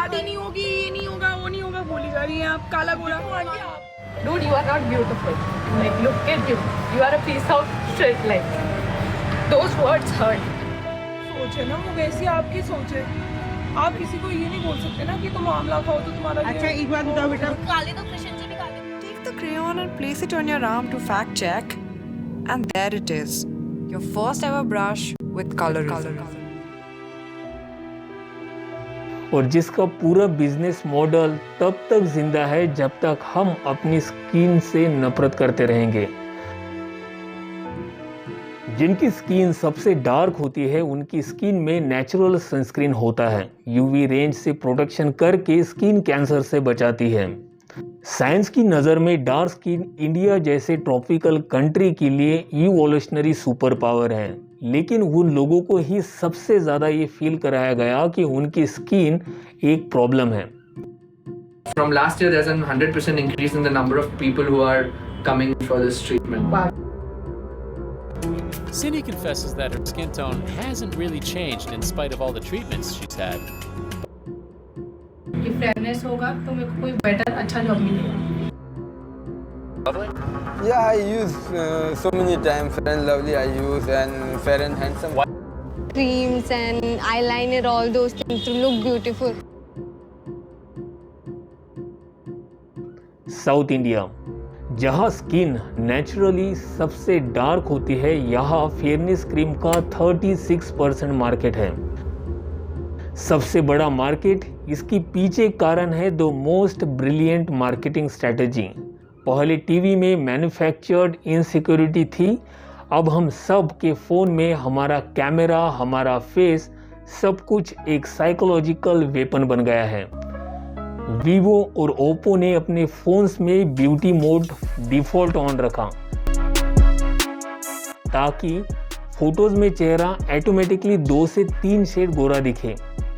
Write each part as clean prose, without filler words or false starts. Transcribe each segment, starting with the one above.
शादी नहीं होगी, ये नहीं होगा, वो नहीं होगा, बोली जा रही हैं आप काला गोरा। Dude, you are not beautiful. Like, look at you. You are a piece of shit. Like, those words hurt. सोच है ना वो वैसी आपकी सोच है। आप किसी को ये नहीं बोल सकते ना कि तुम आमला खाओ तो तुम्हारा अच्छा एक बात बताओ बेटा, काले तो कृष्ण जी भी काले। Take the crayon and place it on your arm to fact check. And there it is. Your first ever brush with colorism. और जिसका पूरा बिजनेस मॉडल तब तक जिंदा है जब तक हम अपनी स्किन से नफरत करते रहेंगे। जिनकी स्किन सबसे डार्क होती है उनकी स्किन में नेचुरल सनस्क्रीन होता है, यूवी रेंज से प्रोटेक्शन करके स्किन कैंसर से बचाती है। साइंस की नज़र में डार्क स्किन इंडिया जैसे ट्रॉपिकल कंट्री के लिए इवोल्यूशनरी सुपर पावर है, लेकिन उन लोगों को ही सबसे ज़्यादा ये फील कराया गया कि उनकी स्किन एक प्रॉब्लम है। From last year, there's a 100% increase in the number of people who are coming for this treatment. Cindy confesses that her skin tone hasn't really changed in spite of all the treatments she's had. कि fairness होगा तो मेरे को कोई better अच्छा job मिलेगा। Yeah, I use so many times. Fair and Lovely I use and Fair and Handsome. Creams and eyeliner, all those things to look beautiful. South India, जहां skin naturally सबसे dark होती है, यहाँ fairness cream का 36% market है। सबसे बड़ा market, इसकी पीछे कारण है the most brilliant marketing strategy. पहले टीवी में मैन्युफैक्चर्ड इनसिक्योरिटी थी, अब हम सब के फ़ोन में हमारा कैमरा, हमारा फेस, सब कुछ एक साइकोलॉजिकल वेपन बन गया है। वीवो और ओप्पो ने अपने फ़ोन्स में ब्यूटी मोड डिफ़ॉल्ट ऑन रखा ताकि फोटोज़ में चेहरा ऑटोमेटिकली 2 से 3 शेड गोरा दिखे।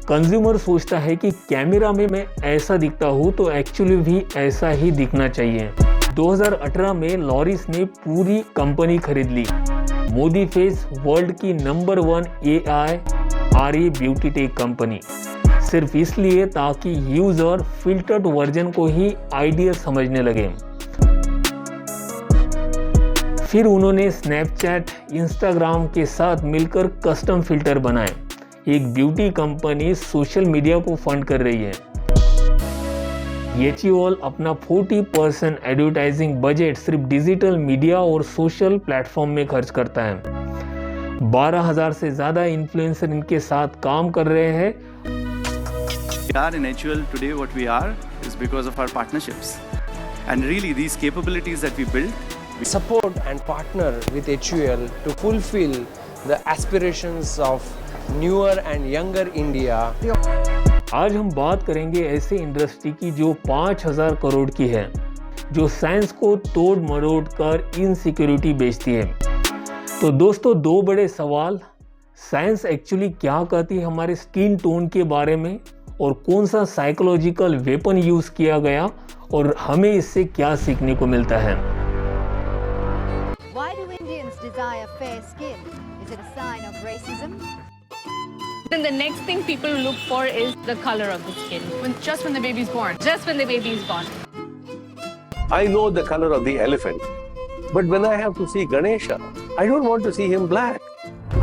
कंज्यूमर सोचता है कि कैमरा में मैं ऐसा दिखता हूँ तो एक्चुअली भी ऐसा ही दिखना चाहिए। 2018 में लॉरिस ने पूरी कंपनी खरीद ली। मोदी फेस वर्ल्ड की number 1 AI/RA beauty tech company, सिर्फ इसलिए ताकि यूजर फिल्टर्ड वर्जन को ही आइडियल समझने लगे। फिर उन्होंने स्नैपचैट, इंस्टाग्राम के साथ मिलकर कस्टम फिल्टर बनाए। एक ब्यूटी कंपनी सोशल मीडिया को फंड कर रही है। एचयूएल अपना 40% एडवर्टाइजिंग बजट सिर्फ डिजिटल मीडिया और सोशल प्लेटफॉर्म में खर्च करता है। 12,000 से ज़्यादा इन्फ्लुएंसर इनके साथ काम कर रहे हैं। We are in HUL today. What we are is because of our partnerships, and really these capabilities that we built. We support and partner with HUL to fulfill the aspirations of newer and younger India. आज हम बात करेंगे ऐसे industry की जो 5,000 करोड़ की है, जो साइंस को तोड़ मरोड़ कर इनसिक्योरिटी बेचती है। तो दोस्तों, 2 बड़े सवाल, साइंस एक्चुअली क्या कहती है हमारे स्किन टोन के बारे में, और कौन सा साइकोलॉजिकल वेपन यूज किया गया और हमें इससे क्या सीखने को मिलता है। Why do Indians desire fair skin? Is it a sign of racism? Then the next thing people look for is the color of the skin. Just when the baby is born. Just when the baby is born. I know the color of the elephant, but when I have to see Ganesha, I don't want to see him black.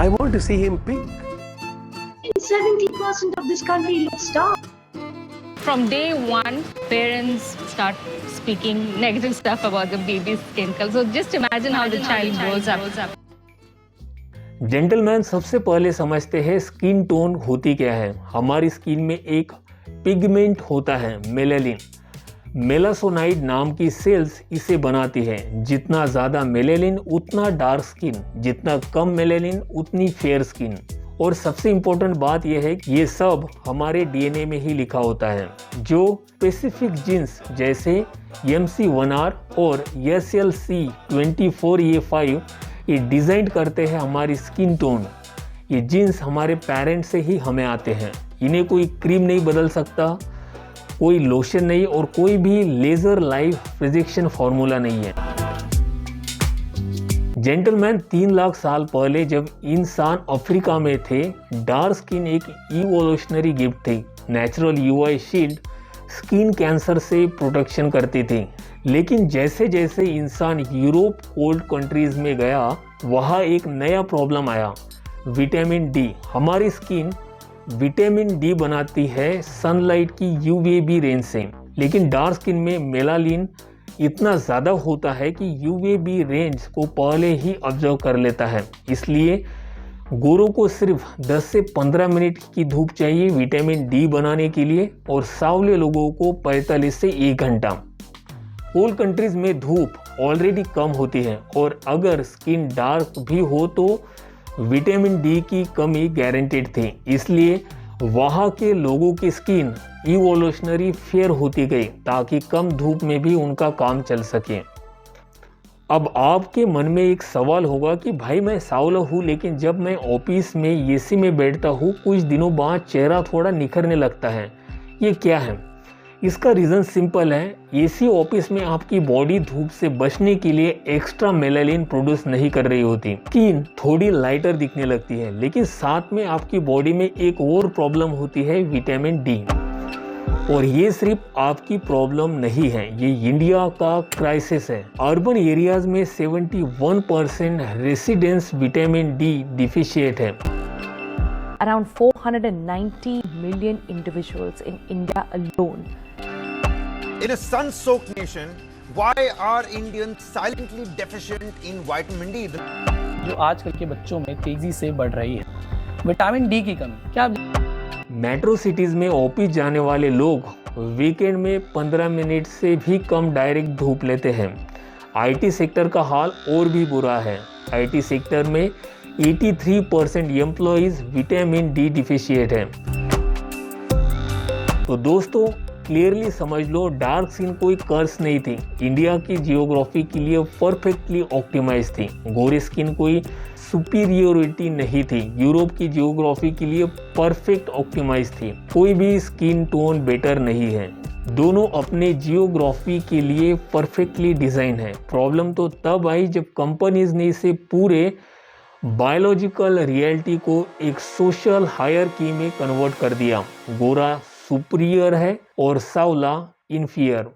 I want to see him pink. 70% of this country looks dark. From day one, parents start speaking negative stuff about the baby's skin color. So just imagine how the child grows up. Gentleman, सबसे पहले समझते हैं skin tone होती क्या है। हमारी skin में एक पिगमेंट होता है, मेलेनिन। मेलासोनाइड नाम की सेल्स इसे बनाती है। जितना ज़्यादा मेलेनिन उतना डार्क स्किन, जितना कम मेलेनिन उतनी फेयर स्किन। और सबसे इम्पोर्टेंट बात यह है कि ये सब हमारे डीएनए में ही लिखा होता है। जो स्पेसिफिक जीन्स जैसे MC1R और SLC24A5 ये डिज़ाइन करते हैं हमारी स्किन टोन। ये जीन्स हमारे पेरेंट्स से ही हमें आते हैं। इन्हें कोई क्रीम नहीं बदल सकता, कोई लोशन नहीं, और कोई भी लेज़र लाइव प्रिडिक्शन फार्मूला नहीं है। जेंटलमैन, 3 लाख साल पहले जब इंसान अफ्रीका में थे, डार्क स्किन एक इवोल्यूशनरी गिफ्ट थी। Natural UV shield skin cancer से प्रोटेक्शन करती थी, लेकिन जैसे जैसे इंसान यूरोप कोल्ड कंट्रीज में गया वहाँ एक नया प्रॉब्लम आया, विटामिन डी। हमारी स्किन विटामिन डी बनाती है सनलाइट की यूवीबी रेंज से, लेकिन डार्क स्किन में मेलानिन इतना ज़्यादा होता है कि यूवीबी रेंज को पहले ही ऑब्जर्व कर लेता है। इसलिए गोरों को सिर्फ 10 से 15 मिनट की धूप चाहिए विटामिन डी बनाने के लिए, और सांवले लोगों को 45 से 1 घंटा। कोल्ड कंट्रीज में धूप ऑलरेडी कम होती है, और अगर स्किन डार्क भी हो तो विटामिन डी की कमी गारंटेड थी। इसलिए वहाँ के लोगों की स्किन इवोल्यूशनरी फेयर होती गई ताकि कम धूप में भी उनका काम चल सके। अब आपके मन में एक सवाल होगा कि भाई मैं सांवला हूँ, लेकिन जब मैं ऑफिस में एसी में बैठता हूँ कुछ दिनों बाद चेहरा थोड़ा निखरने लगता है, ये क्या है? इसका रीज़न सिंपल है, एसी ऑफिस में आपकी बॉडी धूप से बचने के लिए एक्स्ट्रा मेलानिन प्रोड्यूस नहीं कर रही होती, स्किन थोड़ी लाइटर दिखने लगती है, लेकिन साथ में आपकी बॉडी में एक और प्रॉब्लम होती है, विटामिन डी। और ये सिर्फ आपकी प्रॉब्लम नहीं है, ये इंडिया का क्राइसिस है। अर्बन एरियाज में 71% रेसिडेंट्स विटामिन डी डिफिशिएंट है। Around 490 million individuals in India alone. In a sun-soaked nation, why are Indians silently deficient in vitamin D? जो आजकल के बच्चों में तेजी से बढ़ रही है, विटामिन डी की कमी। क्या मेट्रो सिटीज में ऑफिस जाने वाले लोग वीकेंड में 15 मिनट से भी कम डायरेक्ट धूप लेते हैं। आईटी सेक्टर का हाल और भी बुरा है। आईटी सेक्टर में 83% एम्प्लॉइज विटामिन डी डिफिशिएंट हैं। तो दोस्तों क्लियरली समझ लो, डार्क स्किन कोई कर्स नहीं थी, इंडिया की जियोग्राफी के लिए परफेक्टली ऑप्टिमाइज थी। गोरी स्किन कोई सुपीरियोरिटी नहीं थी, यूरोप की जियोग्राफी के लिए परफेक्ट ऑप्टिमाइज थी। कोई भी स्किन टोन बेटर नहीं है, दोनों अपने जियोग्राफी के लिए परफेक्टली डिजाइन है। प्रॉब्लम तो तब आई जब कंपनीज ने इसे पूरे बायोलॉजिकल रियलिटी को एक सोशल हायरार्की में कन्वर्ट कर दिया। गोरा सुपीरियर है और सांवला inferior.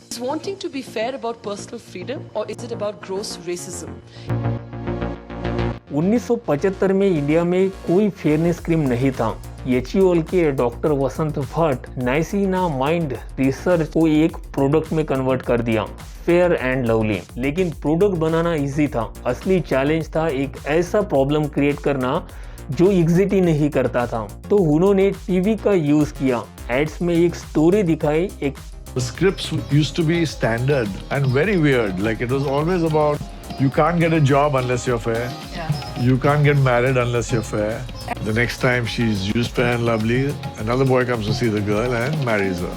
Is wanting to be fair about personal freedom or is it about gross racism? 1975 में इंडिया में कोई फेयरनेस क्रीम नहीं था। एचयूएल के डॉक्टर वसंत भट्ट नाइसिनामाइड रिसर्च को एक प्रोडक्ट में कन्वर्ट कर दिया, फेयर एंड लवली। लेकिन प्रोडक्ट बनाना इजी था, असली चैलेंज था एक ऐसा प्रॉब्लम क्रिएट करना जो एग्जिट ही नहीं करता था। तो उन्होंने टीवी का यूज किया, एड्स में एक स्टोरी दिखाई। एक The scripts used to be standard and very weird. Like it was always about you can't get a job unless you're fair. Yeah. You can't get married unless you're fair. The next time she's used fair and lovely, another boy comes to see the girl and marries her.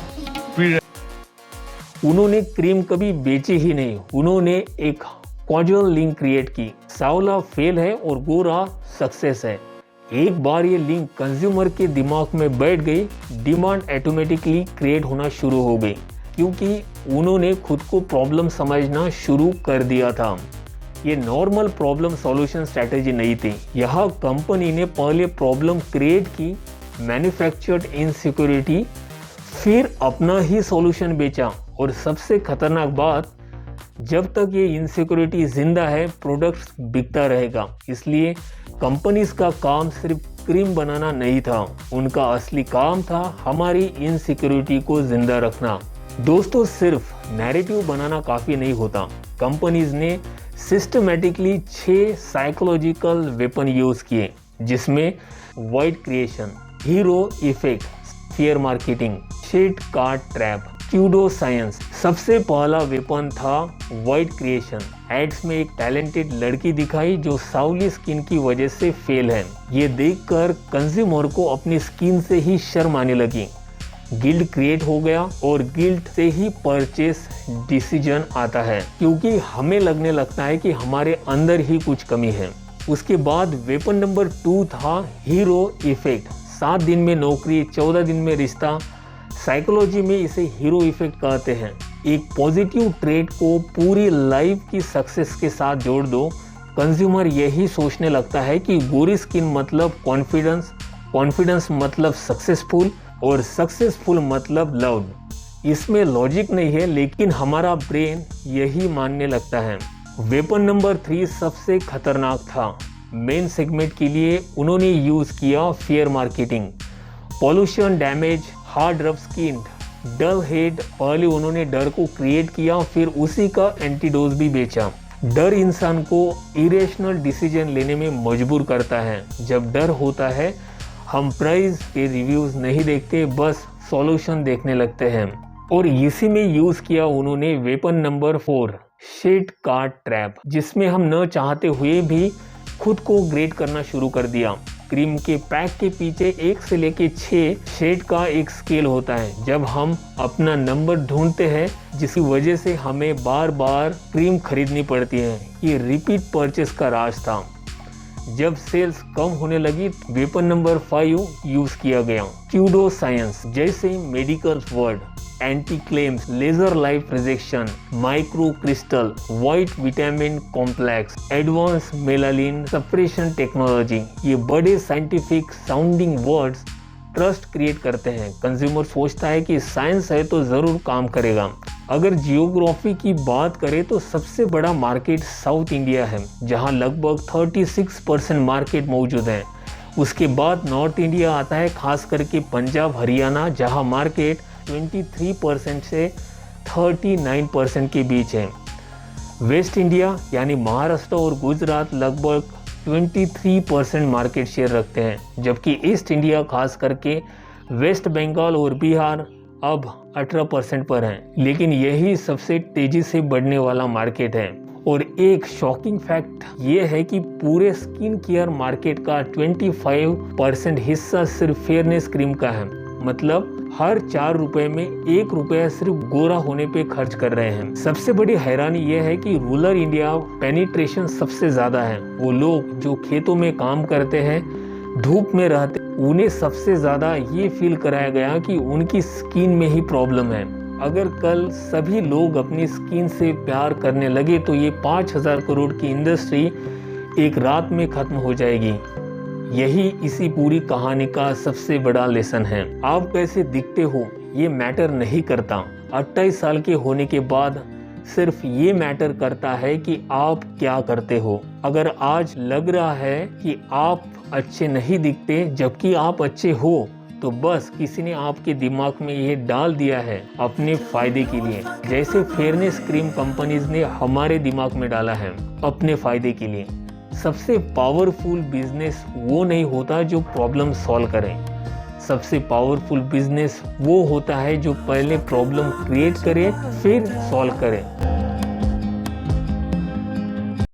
उन्होंने cream कभी बेची ही नहीं, उन्होंने एक casual link create की। सांवला fail है और गोरा सक्सेस है। एक बार ये लिंक कंज्यूमर के दिमाग में बैठ गई, डिमांड ऑटोमेटिकली क्रिएट होना शुरू हो गई, क्योंकि उन्होंने खुद को प्रॉब्लम समझना शुरू कर दिया था। ये नॉर्मल प्रॉब्लम सॉल्यूशन स्ट्रैटेजी नहीं थी। यहाँ कंपनी ने पहले प्रॉब्लम क्रिएट की, मैन्युफैक्चर्ड इनसिक्योरिटी, फिर अपना ही सॉल्यूशन बेचा। और सबसे खतरनाक बात, जब तक ये इनसिक्योरिटी जिंदा है प्रोडक्ट बिकता रहेगा। इसलिए कंपनीज का काम सिर्फ क्रीम बनाना नहीं था, उनका असली काम था हमारी इनसिक्योरिटी को जिंदा रखना। दोस्तों सिर्फ नैरेटिव बनाना काफ़ी नहीं होता, कंपनीज ने सिस्टमेटिकली 6 साइकोलॉजिकल वेपन यूज़ किए, जिसमें wide creation, hero effect, fair marketing, shade card trap, pseudo science. सबसे पहला वेपन था वाइड क्रिएशन। एड्स में एक टैलेंटेड लड़की दिखाई जो सांवली स्किन की वजह से फेल है। ये देखकर कंज्यूमर को अपनी स्किन से ही शर्म आने लगी। गिल्ट क्रिएट हो गया और गिल्ट से ही परचेस डिसीजन आता है, क्योंकि हमें लगने लगता है कि हमारे अंदर ही कुछ कमी है। उसके बाद वेपन नंबर 2 था हीरो इफेक्ट। 7 दिन में नौकरी, 14 दिन में रिश्ता। साइकोलॉजी में इसे हीरो इफेक्ट कहते हैं। एक पॉजिटिव ट्रेट को पूरी लाइफ की सक्सेस के साथ जोड़ दो, कंज्यूमर यही सोचने लगता है कि गोरी स्किन मतलब कॉन्फिडेंस, कॉन्फिडेंस मतलब सक्सेसफुल और सक्सेसफुल मतलब लव्ड। इसमें लॉजिक नहीं है, लेकिन हमारा ब्रेन यही मानने लगता है। वेपन नंबर 3 सबसे खतरनाक था। मेन सेगमेंट के लिए उन्होंने यूज किया fair marketing, pollution, damage, hard rough skin, dull head. पहले उन्होंने डर को क्रिएट किया, फिर उसी का एंटीडोज भी बेचा। डर इंसान को इरेशनल डिसीजन लेने में मजबूर करता है। जब डर होता है हम प्राइस के रिव्यूज नहीं देखते, बस सॉल्यूशन देखने लगते हैं। और इसी में यूज किया उन्होंने weapon number 4 shade card trap, जिसमें हम न चाहते हुए भी खुद को ग्रेड करना शुरू कर दिया। क्रीम के पैक के पीछे 1 से लेके 6 शेड का एक स्केल होता है। जब हम अपना नंबर ढूंढते हैं, जिसकी वजह से हमें बार बार क्रीम खरीदनी पड़ती है, ये रिपीट परचेस का राज था। जब सेल्स कम होने लगी, वेपन नंबर 5 यूज किया गया। क्यूडो साइंस जैसे medical word, anti claims, laser light projection, micro crystal, white vitamin complex, advance melanin suppression technology, ये बड़े scientific sounding words trust create करते हैं। कंज्यूमर सोचता है कि साइंस है तो जरूर काम करेगा। अगर जियोग्राफी की बात करें तो सबसे बड़ा मार्केट साउथ इंडिया है, जहां लगभग 36% मार्केट मौजूद है। उसके बाद नॉर्थ इंडिया आता है, खास करके पंजाब, हरियाणा, जहां मार्केट 23% से 39% के बीच है। वेस्ट इंडिया यानी महाराष्ट्र और गुजरात लगभग 23% मार्केट शेयर रखते हैं, जबकि ईस्ट इंडिया खास करके वेस्ट बंगाल और बिहार अब 18% पर है। लेकिन यही सबसे तेजी से बढ़ने वाला मार्केट है। और एक शॉकिंग फैक्ट ये है कि पूरे स्किन केयर मार्केट का 25% हिस्सा सिर्फ फेयरनेस क्रीम का है। मतलब हर 4 रुपए में 1 रुपया सिर्फ गोरा होने पे खर्च कर रहे हैं। सबसे बड़ी हैरानी यह है कि रूरल इंडिया पेनिट्रेशन सबसे ज्यादा है। वो लोग जो खेतों में काम करते हैं, धूप में रहते, उन्हें सबसे ज्यादा ये फील कराया गया कि उनकी स्किन में ही प्रॉब्लम है। अगर कल सभी लोग अपनी स्किन से प्यार करने लगे तो ये 5000 करोड़ की इंडस्ट्री एक रात में खत्म हो जाएगी। यही इसी पूरी कहानी का सबसे बड़ा लेसन है। आप कैसे दिखते हो ये मैटर नहीं करता। 28 साल के होने के बाद सिर्फ ये मैटर करता है कि आप क्या करते हो। अगर आज लग रहा है कि आप अच्छे नहीं दिखते जबकि आप अच्छे हो, तो बस किसी ने आपके दिमाग में ये डाल दिया है अपने फायदे के लिए, जैसे फेयरनेस क्रीम कंपनीज ने हमारे दिमाग में डाला है अपने फायदे के लिए। सबसे पावरफुल बिजनेस वो नहीं होता जो प्रॉब्लम सॉल्व करे। सबसे पावरफुल बिजनेस वो होता है जो पहले प्रॉब्लम क्रिएट करे फिर सॉल्व करे।